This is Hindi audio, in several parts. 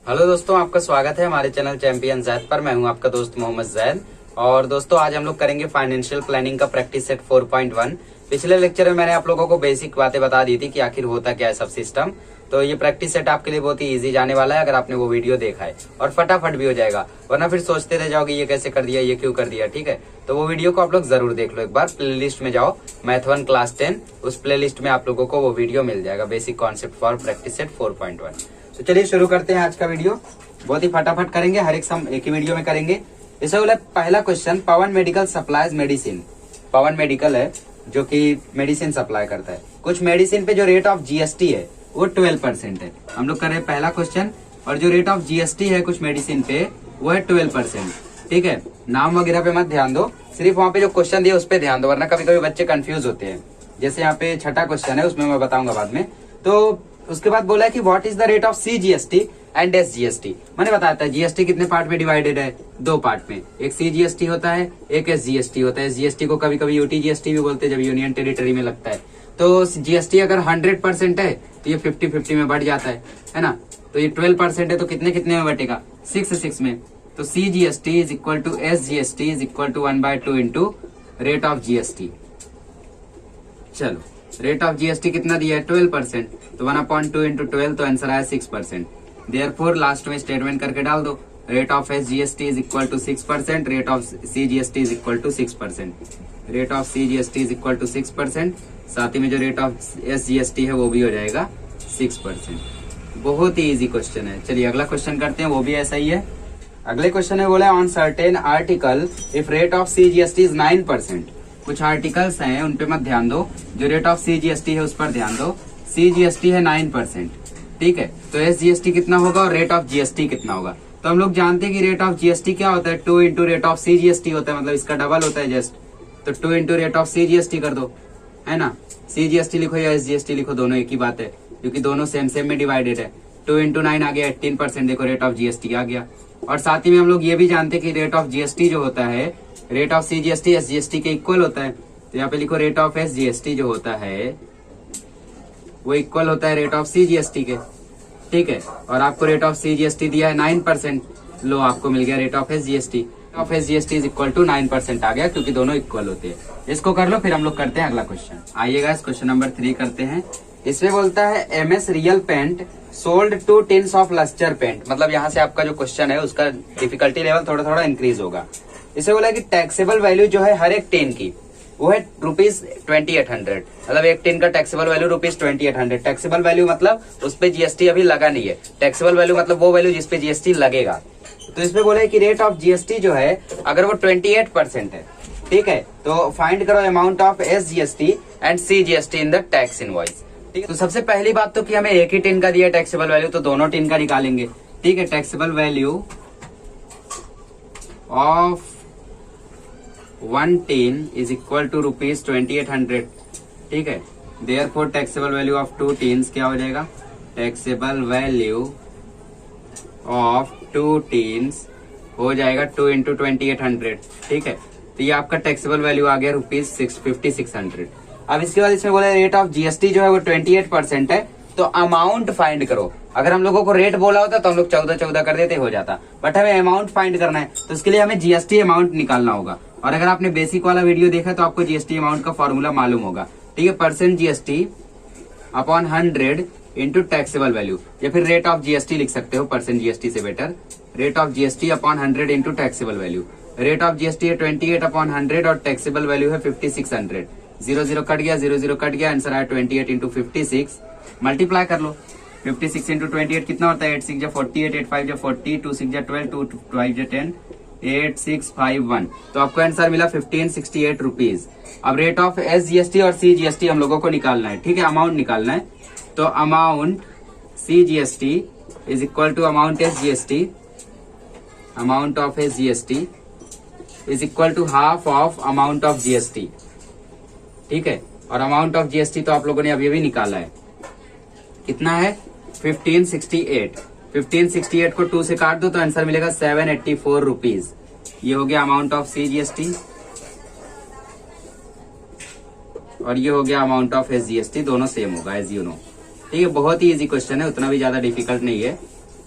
हेलो दोस्तों, आपका स्वागत है हमारे चैनल चैंपियन जैद पर। मैं हूं आपका दोस्त मोहम्मद जैद। और दोस्तों आज हम लोग करेंगे फाइनेंशियल प्लानिंग का प्रैक्टिस सेट 4.1। पिछले लेक्चर में मैंने आप लोगों को बेसिक बातें बता दी थी कि आखिर होता क्या है सब सिस्टम। तो ये प्रैक्टिस सेट आपके लिए बहुत ही इजी जाने वाला है अगर आपने वो वीडियो देखा है, और फटाफट भी हो जाएगा, वरना फिर सोचते रह जाओगे ये कैसे कर दिया, ये क्यों कर दिया। ठीक है, तो वो वीडियो को आप लोग जरूर देख लो। एक बार प्ले लिस्ट में जाओ, मैथ 1 क्लास 10, उस प्ले लिस्ट में आप लोगों को वो वीडियो मिल जाएगा, basic concept for practice set 4.1। तो चलिए शुरू करते हैं आज का वीडियो। बहुत ही फटाफट करेंगे, हर एक सम एक ही वीडियो में करेंगे। इसे बोला पहला क्वेश्चन, पवन मेडिकल सप्लाईज मेडिसिन। पवन मेडिकल है जो कि मेडिसिन सप्लाई करता है। कुछ मेडिसिन पे जो रेट ऑफ जीएसटी है वो 12% है। हम लोग कर रहे हैं पहला क्वेश्चन, और जो रेट ऑफ जीएसटी है कुछ मेडिसिन पे वो है 12%। ठीक है, नाम वगैरह पे मत ध्यान दो, सिर्फ वहाँ पे जो क्वेश्चन दिया उस पे ध्यान दो, वरना कभी कभी बच्चे कंफ्यूज होते हैं। जैसे यहाँ पे छठा क्वेश्चन है, उसमें मैं बताऊंगा बाद में। तो उसके बाद बोला है कि what is the rate of CGST and SGST. मैंने बताया था जीएसटी कितने पार्ट में डिवाइडेड है, दो पार्ट में। एक सीजीएसटी होता है, एक एसजीएसटी होता है। एसजीएसटी को कभी कभी यूटीजीएसटी भी बोलते हैं जब यूनियन टेरिटरी में लगता है। तो जीएसटी अगर 100% है तो ये 50-50 में बढ़ जाता है ना। तो ये 12% है तो कितने कितने में बटेगा, 6 में। तो CGST is equal to SGST is equal to 1/2 into rate of GST. चलो, रेट ऑफ जीएसटी कितना दिया है, 12%, तो 1/2 इंटू 12, तो आंसर आया 6%। देयरफॉर लास्ट में स्टेटमेंट करके डाल दो, rate of SGST is equal to 6%, rate of CGST is equal to 6%। Rate of CGST is equal to 6%, साथ ही में जो रेट ऑफ एसजीएसटी है वो भी हो जाएगा 6%। बहुत ही इजी क्वेश्चन है। चलिए अगला क्वेश्चन करते हैं, वो भी ऐसा ही है। अगले क्वेश्चन में बोला on certain article if rate of CGST is 9%। कुछ आर्टिकल्स हैं उन पे मत ध्यान दो, जो रेट ऑफ सीजीएसटी है उस पर ध्यान दो। सीजीएसटी है 9%, ठीक है, तो एसजीएसटी कितना होगा और रेट ऑफ जीएसटी कितना होगा। तो हम लोग जानते हैं कि रेट ऑफ जीएसटी क्या होता है, 2 इंटू रेट ऑफ सीजीएसटी होता है, मतलब इसका डबल होता है जस्ट। तो 2 इंटू रेट ऑफ सीजीएसटी कर दो, है ना। सीजीएसटी लिखो या एसजीएसटी लिखो, दोनों एक ही बात है, क्योंकि दोनों सेम सेम में डिवाइडेड है। 2 इंटू 9 आ गया 18%, देखो रेट ऑफ जीएसटी आ गया। और साथ ही में हम लोग ये भी जानते हैं कि रेट ऑफ जीएसटी जो होता है रेट ऑफ सीजीएसटी एसजीएसटी के इक्वल होता है। तो यहाँ पे लिखो रेट ऑफ एसजीएसटी जो होता है वो इक्वल होता है रेट ऑफ सीजीएसटी के, ठीक है। और आपको रेट ऑफ सीजीएसटी दिया है 9%, लो आपको मिल गया rate of SGST. Of SGST is equal to 9% आ गया, क्योंकि दोनों इक्वल होते हैं। इसको कर लो, फिर हम लोग करते हैं अगला क्वेश्चन। आइएगा इस क्वेश्चन नंबर 3 करते हैं। इसमें बोलता है MS real paint sold 2 tins of lustre paint. मतलब यहाँ से आपका जो क्वेश्चन है उसका डिफिकल्टी लेवल थोड़ा थोड़ा इंक्रीज होगा। इसे बोला कि टैक्सेबल वैल्यू जो है हर एक टिन की वो है ₹2800। मतलब एक टिन का टैक्सेबल वैल्यू ₹2800। टैक्सेबल वैल्यू मतलब उस पे जीएसटी अभी लगा नहीं है। टैक्सेबल वैल्यू मतलब वो वैल्यू जिसपे जीएसटी लगेगा। तो इसमें बोले कि रेट ऑफ जीएसटी जो है अगर वो 28% है, ठीक है, तो फाइंड करो amount of SGST and CGST in the tax invoice. ठीक है, तो सबसे पहली बात तो कि हमें एक ही टिन का दिया टैक्सेबल वैल्यू, तो दोनों टिन का निकालेंगे। ठीक है, taxable value of 1 tin is equal to ₹2800। ठीक है, therefore taxable value of 2 tins क्या हो जाएगा, टैक्सेबल वैल्यू ऑफ 2 टिन्स हो जाएगा 2 इंटू 2800। ठीक है, तो ये आपका टैक्सेबल वैल्यू आ गया ₹5600। अब इसके बाद इसमें बोला रेट ऑफ जीएसटी जो है वो 28% है, तो अमाउंट फाइंड करो। अगर हम लोगों को रेट बोला होता तो हम लोग 14 कर देते, हो जाता, बट हमें अमाउंट फाइंड करना है, तो इसके लिए हमें जीएसटी अमाउंट निकालना होगा। और अगर आपने बेसिक वाला वीडियो देखा तो आपको जीएसटी अमाउंट का फॉर्मूला मालूम होगा। ठीक है, percent GST upon 100 into taxable value, या फिर रेट ऑफ जीएसटी लिख सकते हो, परसेंट जीएसटी से better. Rate of GST upon 100 into taxable value. Rate of GST है 28 अपॉन 100 और टैक्सेबल वैल्यू है 5600। 0 कट गया, 0 कट गया, आंसर आया 28 इंटू 56। मल्टीप्लाई कर लो, 56 इंटू 28 कितना होता है, 8 6 48, 8 5 40, 2 6 12, 2 5 10, 8651। तो आपको आंसर मिला 1568 रुपीज। अब रेट ऑफ एसजीएसटी और सीजीएसटी हम लोगों को निकालना है। ठीक है, अमाउंट निकालना है, तो amount CGST is equal to amount SGST. Amount of SGST is equal to half of amount of GST. ठीक है, और अमाउंट ऑफ जीएसटी तो आप लोगों ने अभी भी निकाला है, कितना है 1568। 1568 को 2 से काट दो तो आंसर मिलेगा 784 रुपीज। ये हो गया अमाउंट ऑफ सीजीएसटी और ये हो गया अमाउंट ऑफ एसजीएसटी, दोनों सेम होगा एज यू नो। ठीक है, बहुत ही इजी क्वेश्चन है, उतना भी ज्यादा डिफिकल्ट नहीं है।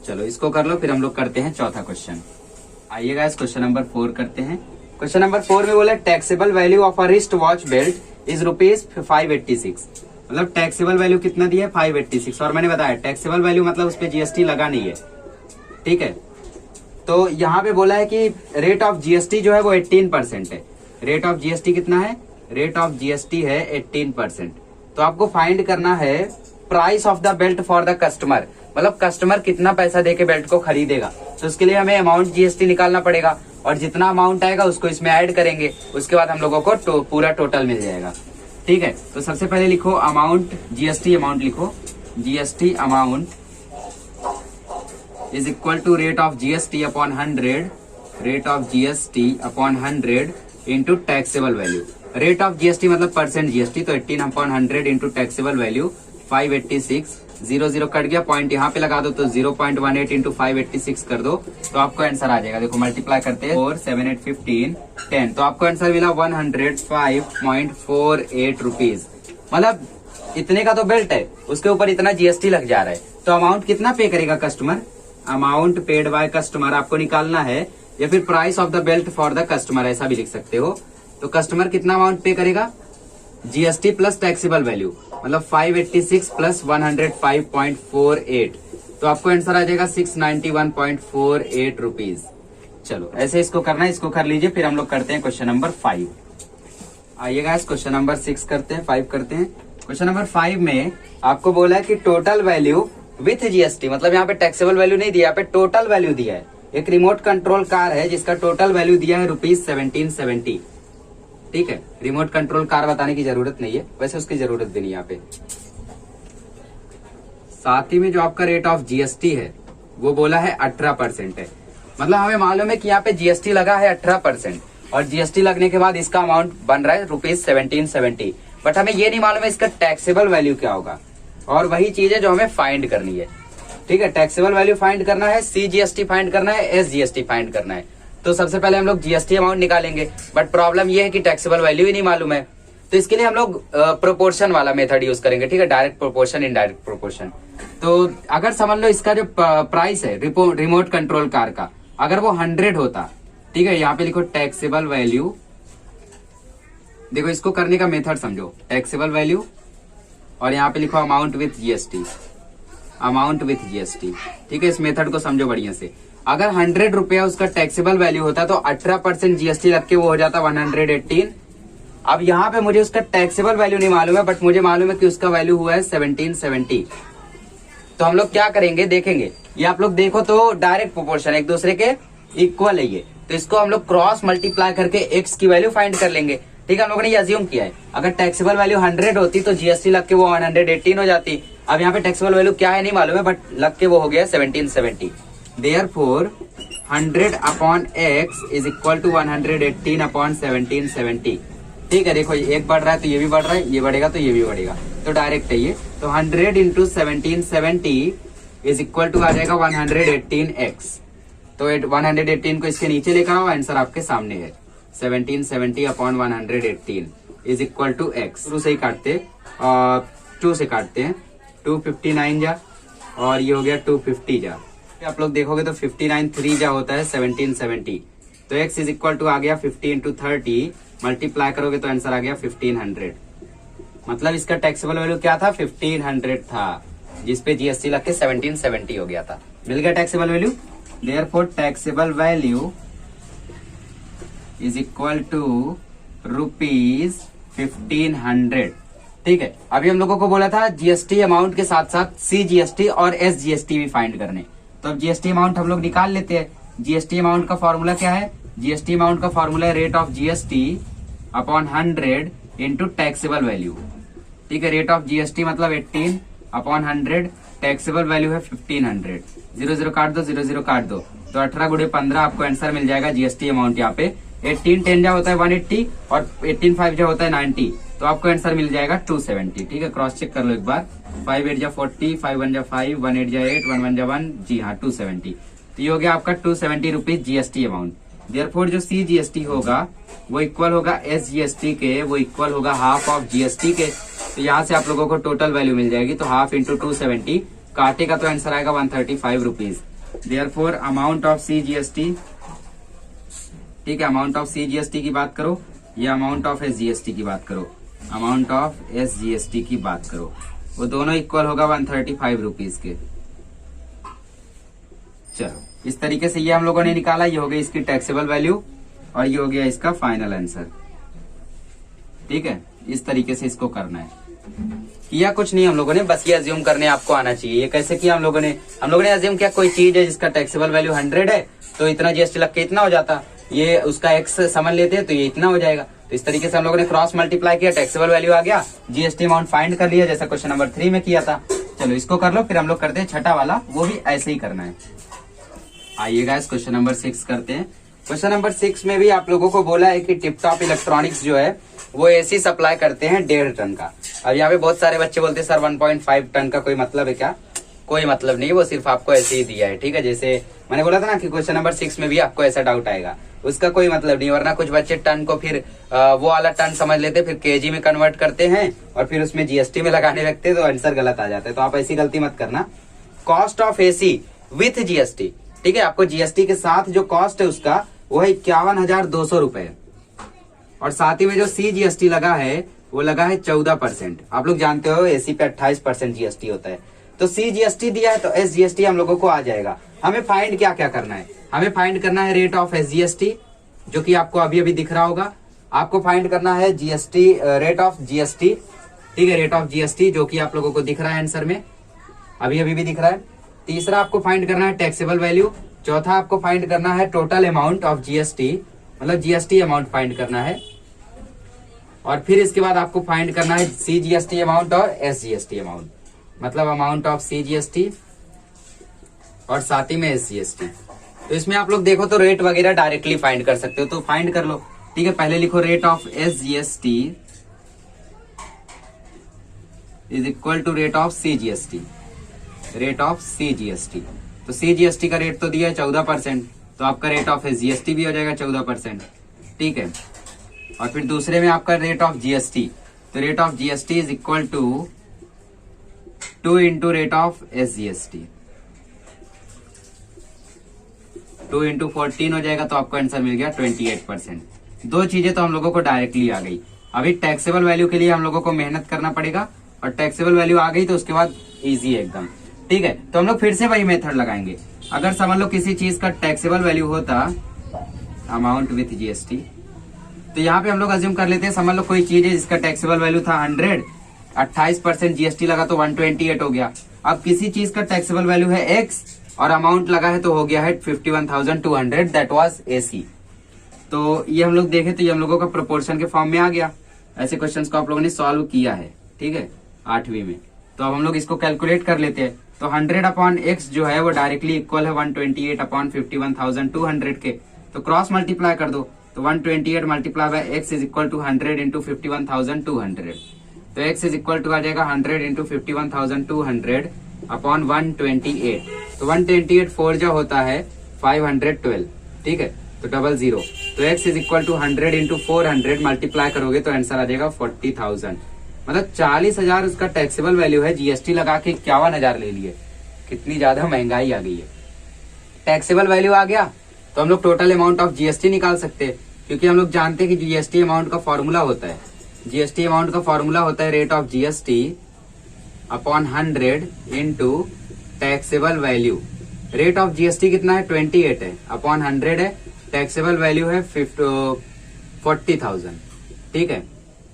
चलो इसको कर लो, फिर हम लोग करते हैं चौथा क्वेश्चन। आइएगा इस क्वेश्चन नंबर 4 करते हैं। क्वेश्चन नंबर 4 में बोला taxable value of a wrist watch belt is ₹586। मतलब टैक्सेबल वैल्यू कितना दिया है 586, और मैंने बताया टैक्सेबल वैल्यू मतलब उस पर जीएसटी लगा नहीं है, ठीक है। तो यहाँ पे बोला है कि रेट ऑफ जीएसटी जो है वो 18% है। रेट ऑफ जीएसटी कितना है? रेट ऑफ जीएसटी है 18%। तो आपको फाइंड करना है price of the belt for the customer, मतलब कस्टमर कितना पैसा देके बेल्ट को खरीदेगा। तो उसके लिए हमें अमाउंट जीएसटी निकालना पड़ेगा, और जितना अमाउंट आएगा उसको इसमें ऐड करेंगे, उसके बाद हम लोगों को पूरा टोटल मिल जाएगा, ठीक है। तो सबसे पहले लिखो अमाउंट, जीएसटी अमाउंट लिखो। GST amount is equal to rate of GST upon 100, rate of GST upon 100 into taxable value. Rate of GST मतलब परसेंट जीएसटी, तो 18 upon 100 into taxable value 586। 0 cut गया, पॉइंट यहाँ पे लगा दो, तो 0.18 इंटू 586 कर दो, तो आपको आंसर आ जाएगा। देखो मल्टीप्लाई करते हैं, 4 7 8 15 10, तो आपको आंसर मिला 105.48 रुपीज। मतलब इतने का तो बेल्ट है, उसके ऊपर इतना जीएसटी लग जा रहा है। तो अमाउंट कितना पे करेगा customer? Amount paid by customer आपको निकालना है, या फिर price of the belt for the customer ऐसा भी लिख सकते हो। तो कस्टमर कितना अमाउंट पे करेगा? जीएसटी प्लस टैक्सेबल वैल्यू, मतलब 586 प्लस 105.48, तो आपको आंसर आ जाएगा 691.48 रुपीज। चलो ऐसे इसको करना है, इसको कर लीजिए, फिर हम लोग करते हैं क्वेश्चन नंबर 5। आइएगा इस क्वेश्चन नंबर 6 करते हैं, 5 करते हैं। क्वेश्चन नंबर 5 में आपको बोला है कि टोटल वैल्यू विथ जीएसटी, मतलब यहाँ पे टैक्सेबल वैल्यू नहीं दिया, यहाँ पे टोटल वैल्यू दिया है। एक रिमोट कंट्रोल कार है जिसका टोटल वैल्यू दिया है ₹1770, ठीक है। रिमोट कंट्रोल कार बताने की जरूरत नहीं है, वैसे उसकी जरूरत भी नहीं यहाँ पे। साथ ही में जो आपका रेट ऑफ जीएसटी है वो बोला है 18% है, मतलब हमें मालूम है कि यहाँ पे जीएसटी लगा है 18%, और जीएसटी लगने के बाद इसका अमाउंट बन रहा है ₹1770, बट हमें ये नहीं मालूम है इसका टैक्सेबल वैल्यू क्या होगा, और वही चीज है जो हमें फाइंड करनी है, ठीक है। टैक्सेबल वैल्यू फाइंड करना है, सीजीएसटी फाइंड करना है, एसजीएसटी फाइंड करना है। तो सबसे पहले हम लोग जीएसटी अमाउंट निकालेंगे, बट प्रॉब्लम ये है कि टैक्सेबल वैल्यू ही नहीं मालूम है। तो इसके लिए हम लोग प्रोपोर्शन वाला मेथड यूज करेंगे, ठीक है, डायरेक्ट प्रोपोर्शन, इनडायरेक्ट प्रोपोर्शन। तो अगर समझ लो इसका जो प्राइस है रिमोट कंट्रोल कार का, अगर वो 100 होता, ठीक है, यहाँ पे लिखो टैक्सेबल वैल्यू। देखो इसको करने का मेथड समझो, टैक्सेबल वैल्यू और यहाँ पे लिखो amount with GST, amount with GST, ठीक है। इस मेथड को समझो बढ़िया से। अगर 100 रुपया उसका टैक्सेबल वैल्यू होता तो 18% जीएसटी लग के वो हो जाता 118। अब यहाँ पे मुझे उसका टैक्सेबल वैल्यू नहीं मालूम है, बट मुझे मालूम है कि उसका वैल्यू हुआ है 1770। तो हम लोग क्या करेंगे, देखेंगे, ये आप लोग देखो तो डायरेक्ट प्रोपोर्शन एक दूसरे के इक्वल है ये, तो इसको हम लोग क्रॉस मल्टीप्लाई करके एक्स की वैल्यू फाइंड कर लेंगे, ठीक है। हम लोगों ने अज्यूम किया है अगर टैक्सेबल वैल्यू 100 होती तो जीएसटी लग के वो 118 हो जाती। अब यहाँ पे टैक्सेबल वैल्यू क्या है नहीं मालूम है, बट लग के वो हो गया 1770। Therefore 100 upon x is equal to 118 upon 1770, ठीक है। देखो एक बढ़ रहा है तो ये भी बढ़ रहा है, ये बढ़ेगा तो ये भी बढ़ेगा, तो डायरेक्ट है ये। तो 100 इंटू 1770 इज इक्वल टू आ जाएगा 118x। तो 118 को इसके नीचे लेकर आओ, आंसर आपके सामने है 1770 upon 118 is equal to x। शुरू से ही काटते, 2 से काटते हैं, 259 जा, और ये हो गया 250 जा। आप लोग देखोगे तो 59 3 जा होता है 1770, तो x इज इक्वल टू आ गया 50 इंटू 30, मल्टीप्लाई करोगे तो आंसर आ गया 1500। मतलब इसका टैक्सेबल वैल्यू क्या था, 1500 था, जिसपे जीएसटी लग के 1770 हो गया था। मिल गया taxable value. Therefore taxable value is equal to ₹1500, ठीक है। अभी हम लोगों को बोला था जीएसटी अमाउंट के साथ साथ सीजीएसटी और एसजीएसटी भी फाइंड करने, तो अब जीएसटी अमाउंट हम लोग निकाल लेते हैं। जीएसटी अमाउंट का फॉर्मूला क्या है, जीएसटी अमाउंट का फॉर्मूला है rate of GST upon 100 into taxable value, ठीक है। रेट ऑफ जीएसटी मतलब 18 अपॉन 100, टैक्सेबल वैल्यू है 1500। 0 काट दो, 0 काट दो, तो 18 गुणे 15 आपको आंसर मिल जाएगा जीएसटी अमाउंट। यहाँ पे 18 10 जा होता है 180 और 18 5 जा होता है 90, तो आपको आंसर मिल जाएगा 270, ठीक है। क्रॉस चेक कर लो एक बार, 5 8 जा 40, 5 1 जा 5, 1 8 जा 8, 1 1 जा 1, जी हाँ 270। तो ये हो गया आपका 270 रुपीज जीएसटी अमाउंट। देयरफॉर जो सीजीएसटी होगा वो इक्वल होगा एसजीएसटी के, वो इक्वल होगा हाफ ऑफ जीएसटी के। तो यहाँ से आप लोगों को टोटल वैल्यू मिल जाएगी, तो हाफ इंटू 270 काटेगा तो आंसर आएगा 135 rupees. Therefore amount of CGST, ठीक है, अमाउंट ऑफ CGST की बात करो या अमाउंट ऑफ SGST की बात करो, अमाउंट ऑफ SGST की बात करो, वो दोनों इक्वल होगा 135 रुपीज के। चलो इस तरीके से ये हम लोगों ने निकाला, ये हो गई इसकी टैक्सेबल वैल्यू और ये हो गया इसका फाइनल आंसर। ठीक है, इस तरीके से इसको करना है। किया कुछ नहीं हम लोगों ने, बस ये अज्यूम करने आपको आना चाहिए। ये कैसे किया हम लोगों ने अज्यूम किया कोई चीज है जिसका टैक्सेबल वैल्यू 100 है तो इतना GST लग के इतना हो जाता, ये उसका एक्स समझ लेते हैं तो ये इतना हो जाएगा। तो इस तरीके से हम लोगों ने क्रॉस मल्टीप्लाई किया, टैक्सेबल वैल्यू आ गया, GST अमाउंट फाइंड कर लिया, जैसा क्वेश्चन नंबर 3 में किया था। चलो इसको कर लो, फिर हम लोग करते हैं छठा वाला, वो भी ऐसे ही करना है। आइएगा इस क्वेश्चन नंबर 6 करते हैं। क्वेश्चन नंबर 6 में भी आप लोगों को बोला है कि टिप टॉप इलेक्ट्रॉनिक्स जो है वो AC सप्लाई करते हैं 1.5 टन का। अब यहाँ पे बहुत सारे बच्चे बोलते हैं सर 1.5 टन का कोई मतलब है क्या? कोई मतलब नहीं, वो सिर्फ आपको ऐसे ही दिया है। ठीक है, जैसे मैंने बोला था ना कि क्वेश्चन नंबर 6 में भी आपको ऐसा डाउट आएगा, उसका कोई मतलब नहीं। वरना कुछ बच्चे टन को फिर वो वाला टन समझ लेते, फिर केजी में कन्वर्ट करते हैं और फिर उसमें GST में लगाने लगते हैं तो आंसर गलत आ जाता है। तो आप ऐसी गलती मत करना। Cost of AC with GST, ठीक है, आपको GST के साथ जो कॉस्ट है उसका वो है 51,200 रुपए, और साथ ही में जो CGST लगा है वो लगा है 14%। आप लोग जानते हो AC पे 28% GST होता है। तो CGST दिया है तो SGST हम लोगों को आ जाएगा। हमें फाइंड क्या क्या करना है? हमें फाइंड करना है रेट ऑफ SGST, जो कि आपको अभी अभी दिख रहा होगा। आपको फाइंड करना है GST, रेट ऑफ GST, ठीक है, रेट ऑफ GST जो कि आप लोगों को दिख रहा है आंसर में, अभी अभी भी दिख रहा है। तीसरा आपको फाइंड करना है टैक्सेबल वैल्यू। चौथा आपको फाइंड करना है टोटल अमाउंट ऑफ GST, मतलब GST अमाउंट फाइंड करना है। और फिर इसके बाद आपको फाइंड करना है CGST अमाउंट और SGST अमाउंट, मतलब अमाउंट ऑफ CGST और साथ ही में SGST। तो इसमें आप लोग देखो तो रेट वगैरह डायरेक्टली फाइंड कर सकते हो, तो फाइंड कर लो। ठीक है, पहले लिखो rate of SGST is equal to rate of CGST, rate of CGST। तो CGST का रेट तो दिया है 14%, तो आपका रेट ऑफ SGST भी हो जाएगा 14%। ठीक है, और फिर दूसरे में आपका रेट ऑफ GST, तो rate of GST is equal to 2 into rate of SGST, 2 into 14 हो जाएगा, तो आपको आंसर मिल गया 28%। दो चीजें तो हम लोगों को डायरेक्टली आ गई। अभी टैक्सेबल वैल्यू के लिए हम लोगों को मेहनत करना पड़ेगा, और टैक्सेबल वैल्यू आ गई तो उसके बाद इजी है एकदम। ठीक है, तो हम लोग फिर से वही मेथड लगाएंगे। अगर समझ लो किसी चीज का टैक्सेबल वैल्यू होता अमाउंट विथ GST, तो यहाँ पे हम लोग अज्यूम कर लेते हैं, समझ लो कोई चीज है जिसका टैक्सेबल वैल्यू था 100, 28% GST लगा तो 128 हो गया। अब किसी चीज का टैक्सेबल वैल्यू है X और अमाउंट लगा है तो हो गया है 51,200, दैट वाज AC। तो ये हम लोग देखें तो ये हम लोगों का प्रोपोर्शन के फॉर्म में आ गया। ऐसे क्वेश्चंस को आप लोगों ने सॉल्व किया है, ठीक है, 8वीं में। तो अब हम लोग इसको कैलकुलेट कर लेते हैं। तो 100 अपॉन X जो है वो डायरेक्टली इक्वल है 128 अपॉन 51,200 के, तो क्रॉस मल्टीप्लाई कर दो, तो 128 multiply by X is equal to 100 into 51,200। तो X इज इक्वल टू आ जाएगा 100 इंटू 51,200 अपॉन 128। तो 128 4 जो होता है 512, ठीक है, तो 00। तो X is equal to 100 into 400 multiply करोगे तो आंसर आ जाएगा 40,000, मतलब 40,000 उसका टैक्सेबल वैल्यू है। GST लगा के 51,000 ले लिए, कितनी ज्यादा महंगाई आ गई है। टैक्सेबल वैल्यू आ गया तो हम लोग टोटल अमाउंट ऑफ GST निकाल सकते हैं, क्योंकि हम लोग जानते हैं कि GST अमाउंट का फॉर्मूला होता है, GST अमाउंट का फॉर्मूला होता है rate of GST upon 100 into taxable value. Rate of GST कितना है 28 है, अपॉन 100 है, टैक्सेबल वैल्यू है 40,000। ठीक है,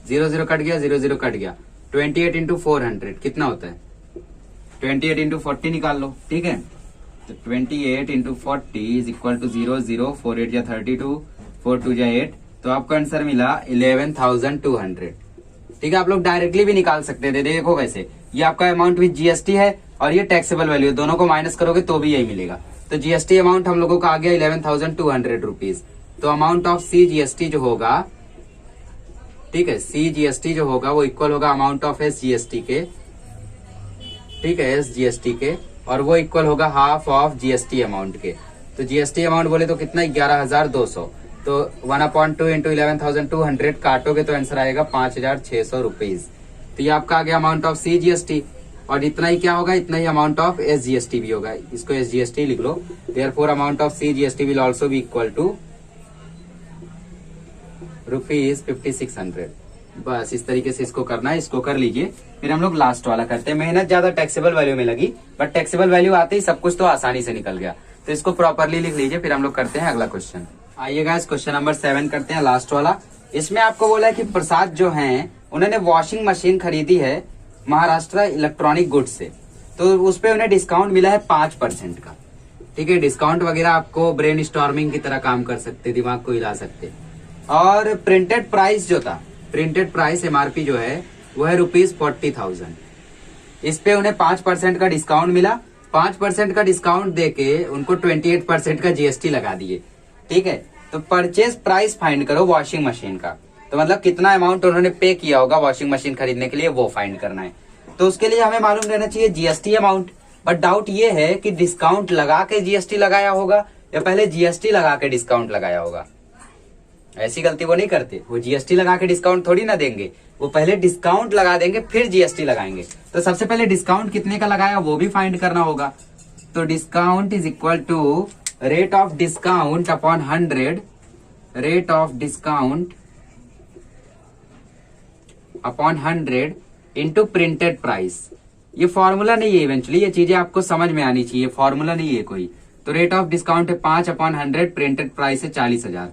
00 कट गया, 00 कट गया, 28 इंटू 400 कितना होता है, 28 इंटू 40 निकाल लो। ठीक है, तो 28 इंटू 40 इज इक्वल टू 00, 4 8 जा 32, 4 2 जा 8, तो आपको आंसर मिला 11,200। ठीक है, आप लोग डायरेक्टली भी निकाल सकते थे। देखो कैसे, ये आपका अमाउंट विद GST है और ये टैक्सेबल वैल्यू, दोनों को माइनस करोगे तो भी यही मिलेगा। तो GST अमाउंट हम लोगों का आ गया 11,200 रुपीज। तो अमाउंट ऑफ CGST जो होगा, ठीक है, CGST जो होगा वो इक्वल होगा अमाउंट ऑफ SGST के, ठीक है, SGST के, और वो इक्वल होगा हाफ ऑफ GST अमाउंट के। तो GST अमाउंट बोले तो कितना 11,200, तो 1/2 इंटू 11,200 काटोगे तो आंसर आएगा 5,600 रुपीज। तो ये आपका आ गया अमाउंट ऑफ CGST। और इतना ही क्या होगा, इतना ही अमाउंट ऑफ SGST भी होगा, इसको SGST लिख लो। Therefore amount of CGST will also be equal to ₹5600। बस इस तरीके से इसको करना है, इसको कर लीजिए। फिर हम लोग लास्ट वाला करते हैं। मेहनत ज्यादा टैक्सेबल वैल्यू में लगी, बट टैक्सेबल वैल्यू आते ही सब कुछ तो आसानी से निकल गया, तो इसको प्रॉपरली लिख लीजिए। फिर हम लोग करते हैं अगला क्वेश्चन। आइएगा इस क्वेश्चन नंबर 7 करते हैं, लास्ट वाला। इसमें आपको बोला है कि प्रसाद जो हैं उन्होंने वॉशिंग मशीन खरीदी है महाराष्ट्र इलेक्ट्रॉनिक गुड्स से, तो उस पे उन्हें डिस्काउंट मिला है 5% का। ठीक है, डिस्काउंट वगैरह आपको ब्रेन स्टॉर्मिंग की तरह काम कर सकते, दिमाग को हिला सकते। और प्रिंटेड प्राइस जो था, प्रिंटेड प्राइस MRP जो है वो है ₹40,000। इस पे उन्हें 5% का डिस्काउंट मिला। 5% का डिस्काउंट देके उनको 28% का GST लगा दिए। ठीक है, तो परचेज प्राइस फाइंड करो वॉशिंग मशीन का, तो मतलब कितना अमाउंट उन्होंने पे किया होगा वॉशिंग मशीन खरीदने के लिए, वो फाइंड करना है। तो उसके लिए हमें मालूम रहना चाहिए GST अमाउंट। बट डाउट ये है कि डिस्काउंट लगा के GST लगाया होगा या पहले GST लगा के डिस्काउंट लगाया होगा। ऐसी गलती वो नहीं करते, वो GST लगा के डिस्काउंट थोड़ी ना देंगे, वो पहले डिस्काउंट लगा देंगे फिर GST लगाएंगे। तो सबसे पहले डिस्काउंट कितने का लगाया वो भी फाइंड करना होगा। तो discount is equal to rate of discount upon 100, rate of discount upon 100 into printed price. ये फॉर्मूला नहीं है, इवेंचुअली ये चीजें आपको समझ में आनी चाहिए, फॉर्मूला नहीं है कोई। तो रेट ऑफ डिस्काउंट है 5/100, प्रिंटेड प्राइस है 40,000।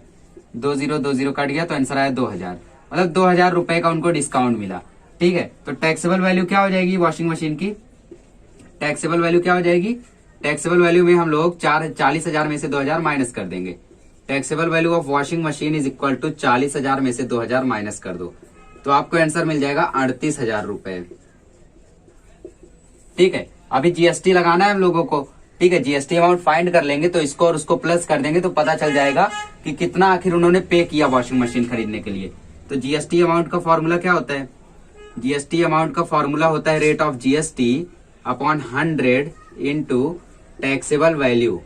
2020 कट गया तो आंसर आया 2000, मतलब 2000 रुपए का उनको डिस्काउंट मिला। ठीक है, तो टैक्सेबल वैल्यू क्या हो जाएगी वॉशिंग मशीन की, टैक्सेबल वैल्यू क्या हो जाएगी, टैक्सेबल वैल्यू में हम लोग 40,000 में से 2000 माइनस कर देंगे। Taxable value of washing machine is equal to 40,000 में से 2000 माइनस कर दो, तो आपको आंसर मिल जाएगा 38,000 रुपए। ठीक है, अभी GST लगाना है हम लोगों को। ठीक है, GST अमाउंट फाइंड कर लेंगे तो इसको और उसको प्लस कर देंगे तो पता चल जाएगा कि कितना आखिर उन्होंने पे किया वॉशिंग मशीन खरीदने के लिए। तो GST अमाउंट का फॉर्मूला क्या होता है, GST अमाउंट का फॉर्मूला होता है rate of GST upon 100 into taxable value.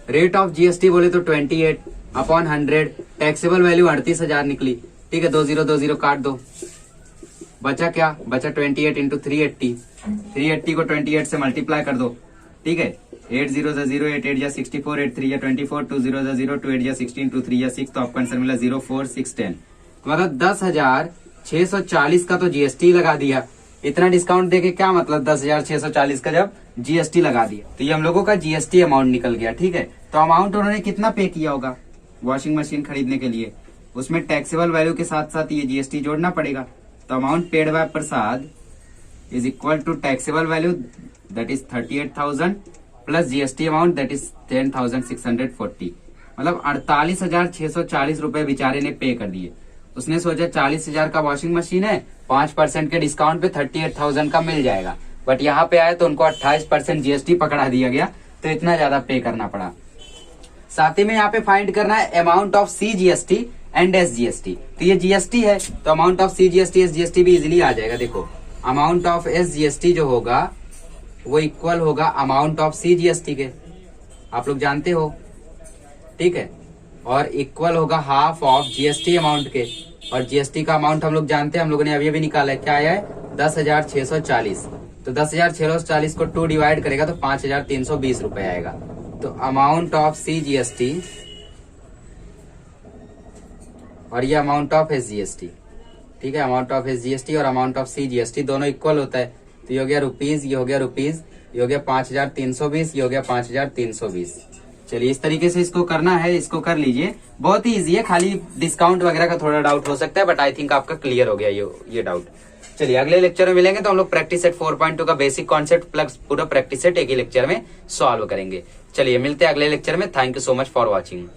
Rate of GST बोले तो 28 अपॉन 100, टैक्सेबल वैल्यू 38,000 निकली। ठीक है, 2020 काट दो, बचा क्या, बचा 28 इंटू 380। 380 को 28 से मल्टीप्लाई कर दो। ठीक है, 8 0 0 8 8 64 8 3 24 2 0 0 2 8 16 2 3 6, तो आपका आंसर मिला 04610। मतलब 10,640 का तो GST लगा दिया। इतना डिस्काउंट देके क्या मतलब 10,640 का जब GST लगा दिया, तो ये हम लोगों का GST अमाउंट निकल गया। ठीक है, तो अमाउंट उन्होंने कितना पे किया होगा वॉशिंग मशीन खरीदने के लिए, उसमें टैक्सेबल वैल्यू के साथ साथ ये GST जोड़ना पड़ेगा। तो amount paid by Prasad is equal to taxable value that is 38,000 plus GST amount that is 10,640, मतलब 48,640 रुपए बेचारे ने पे कर दिए। उसने सोचा 40,000 का वॉशिंग मशीन है, 5% के डिस्काउंट पे 38,000 का मिल जाएगा, बट यहाँ पे आए तो उनको 28% GST पकड़ा दिया गया, तो इतना ज्यादा पे करना पड़ा। साथ ही में यहाँ पे फाइंड करना है amount of CGST and SGST। तो ये GST है तो अमाउंट ऑफ CGST SGST भी इजिली आ जाएगा। देखो अमाउंट ऑफ SGST जो होगा वो इक्वल होगा अमाउंट ऑफ CGST के, आप लोग जानते हो। ठीक है, और इक्वल होगा हाफ ऑफ GST अमाउंट के, और GST का अमाउंट हम लोग जानते हैं, हम लोगों ने अभी निकाला है, क्या है 10,640। तो 10,640 को 2 डिवाइड करेगा तो 5,320 रुपए आएगा। तो अमाउंट ऑफ CGST और ये अमाउंट ऑफ SGST। ठीक है, अमाउंट ऑफ SGST और अमाउंट ऑफ CGST दोनों इक्वल होता है, तो ये हो गया रुपीज, ये हो गया रुपीज, ये हो गया 5,320, ये हो गया 5,320। चलिए इस तरीके से इसको करना है, इसको कर लीजिए, बहुत ही इजी है। खाली डिस्काउंट वगैरह का थोड़ा डाउट हो सकता है, बट आई थिंक आपका क्लियर हो गया ये डाउट। चलिए अगले लेक्चर में मिलेंगे तो हम लोग प्रैक्टिस सेट 4.2 का बेसिक कॉन्सेप्ट प्लस पूरा प्रैक्टिस सेट एक ही लेक्चर में सॉल्व करेंगे। चलिए मिलते हैं अगले लेक्चर में। Thank you so much for watching.